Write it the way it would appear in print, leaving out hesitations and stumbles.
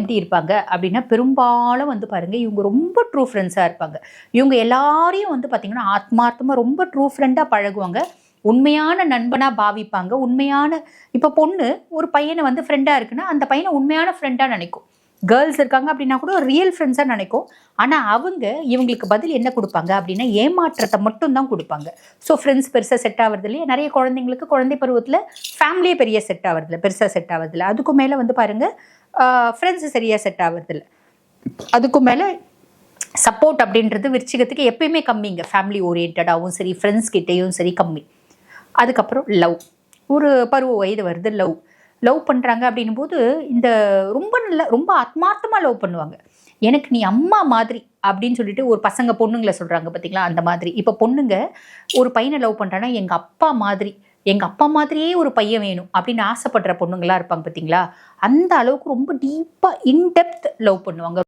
எப்படி இருப்பாங்க அப்படின்னா, பெரும்பாலும் வந்து பாருங்கள், இவங்க ரொம்ப ட்ரூ ஃப்ரெண்ட்ஸாக இருப்பாங்க. இவங்க எல்லாரையும் வந்து பார்த்திங்கன்னா ஆத்மார்த்தமாக ரொம்ப ட்ரூ ஃப்ரெண்டாக பழகுவாங்க. உண்மையான நண்பனாக பாவிப்பாங்க. உண்மையான இப்போ பொண்ணு ஒரு பையனை வந்து ஃப்ரெண்டாக இருக்குன்னா அந்த பையனை உண்மையான ஃப்ரெண்டாக நினைக்கும். கேர்ள்ஸ் இருக்காங்க அப்படின்னா கூட ஒரு ரியல் ஃப்ரெண்ட்ஸாக நினைக்கும். ஆனால் அவங்க இவங்களுக்கு பதில் என்ன கொடுப்பாங்க அப்படின்னா, ஏமாற்றத்தை மட்டும்தான் கொடுப்பாங்க. ஸோ ஃப்ரெண்ட்ஸ் பெருசாக செட் ஆகிறது இல்லையா? நிறைய குழந்தைங்களுக்கு குழந்தை பருவத்தில் ஃபேமிலியே பெரிய செட் ஆகிறதில்ல, பெருசாக செட் ஆகிறதில்ல. அதுக்கும் மேலே வந்து பாருங்கள், ஃப்ரெண்ட்ஸு சரியாக செட் ஆகிறதில்ல. அதுக்கும் மேலே சப்போர்ட் அப்படின்றது விருச்சிகத்துக்கு எப்பயுமே கம்மிங்க. ஃபேமிலி ஓரியன்டாகவும் சரி, ஃப்ரெண்ட்ஸ் கிட்டேயும் சரி கம்மி. அதுக்கப்புறம் லவ். ஒரு பருவ வயது வருது, லவ் பண்ணுறாங்க அப்படின்னும் போது இந்த ரொம்ப ஆத்மார்த்தமாக லவ் பண்ணுவாங்க. எனக்கு நீ அம்மா மாதிரி அப்படின்னு சொல்லிட்டு ஒரு பசங்க பொண்ணுங்களை சொல்கிறாங்க பார்த்தீங்களா, அந்த மாதிரி. இப்போ பொண்ணுங்க ஒரு பையனை லவ் பண்ணுறாங்கன்னா, எங்கள் அப்பா மாதிரியே ஒரு பையன் வேணும் அப்படின்னு ஆசைப்படுற பொண்ணுங்களாக இருப்பாங்க பார்த்தீங்களா, அந்த அளவுக்கு ரொம்ப டீப்பாக இன்டெப்த் லவ் பண்ணுவாங்க.